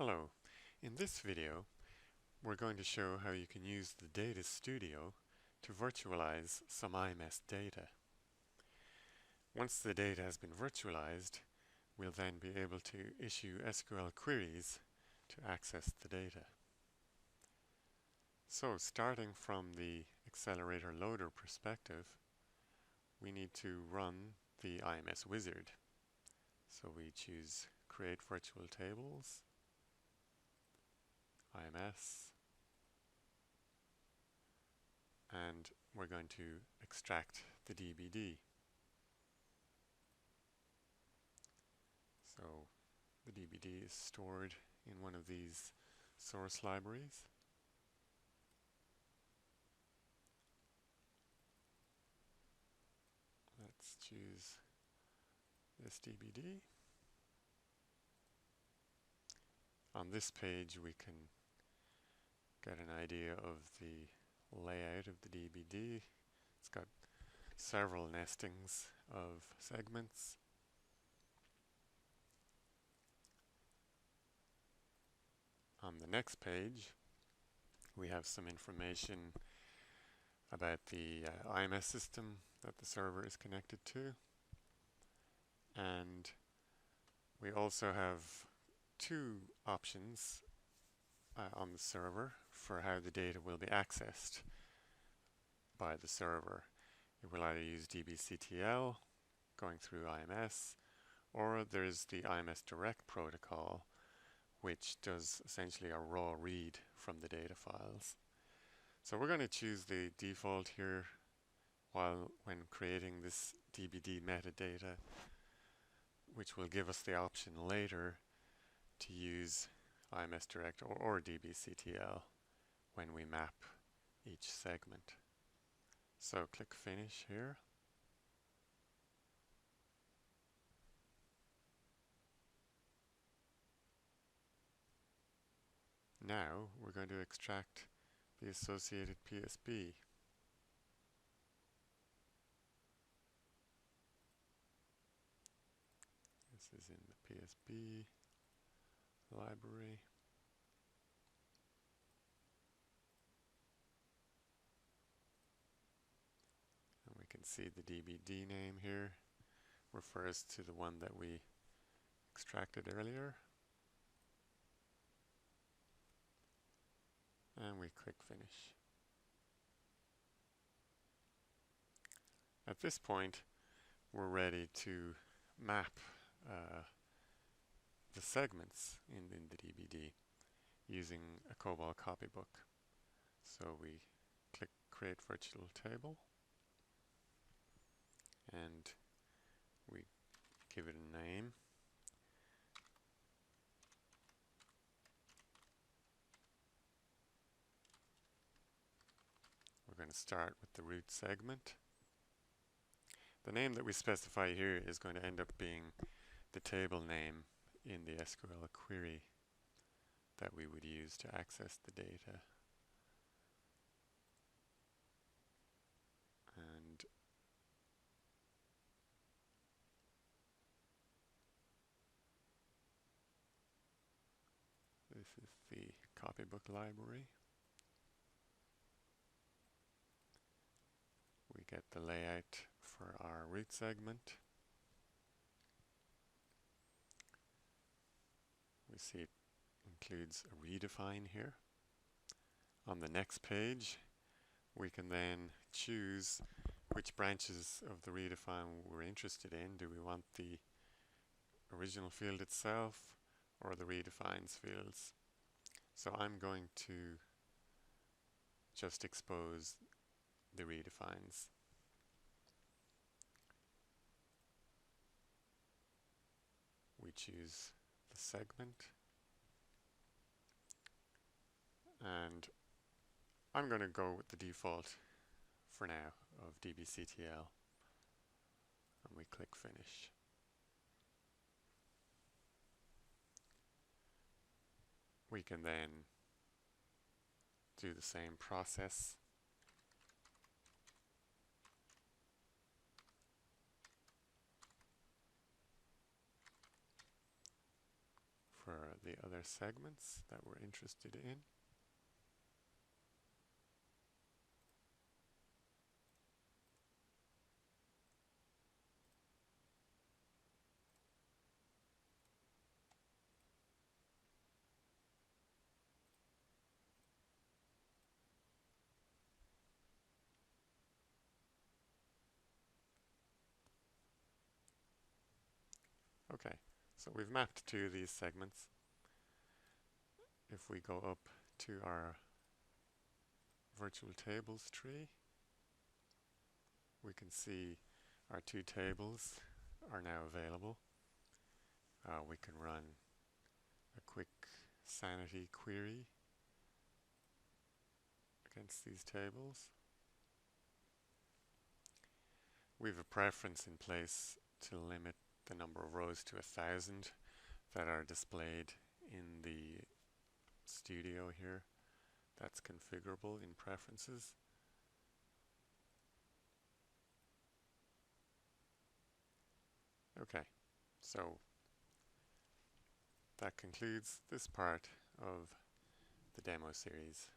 Hello. In this video, we're going to show how you can use the Data Studio to virtualize some IMS data. Once the data has been virtualized, we'll then be able to issue SQL queries to access the data. So, starting from the Accelerator loader perspective, we need to run the IMS wizard. So we choose Create Virtual Tables, IMS, and we're going to extract the DBD. So the DBD is stored in one of these source libraries. Let's choose this DBD. On this page we can get an idea of the layout of the DBD. It's got several nestings of segments. On the next page we have some information about the IMS system that the server is connected to, and we also have two options on the server for how the data will be accessed by the server. It will either use dbctl going through IMS, or there's the IMS direct protocol, which does essentially a raw read from the data files. So we're going to choose the default here when creating this DBD metadata, which will give us the option later to use IMS direct or dbctl when we map each segment. So click Finish here. Now we're going to extract the associated PSB. This is in the PSB library. And we can see the DBD name here refers to the one that we extracted earlier. And we click Finish. At this point, we're ready to map the segments in the DBD using a COBOL copybook. So we click Create Virtual Table, and we give it a name. We're going to start with the root segment. The name that we specify here is going to end up being the table name in the SQL query that we would use to access the data. And this is the copybook library. We get the layout for our root segment. We see it includes a redefine here. On the next page, we can then choose which branches of the redefine we're interested in. Do we want the original field itself or the redefines fields? So I'm going to just expose the redefines. We choose the segment, and I'm going to go with the default for now of dbctl, and we click Finish. We can then do the same process for the other segments that we're interested in. Okay, so we've mapped two of these segments. If we go up to our virtual tables tree, we can see our two tables are now available. We can run a quick sanity query against these tables. We have a preference in place to limit the number of rows to 1,000 that are displayed in the studio here. That's configurable in preferences. Okay, so that concludes this part of the demo series.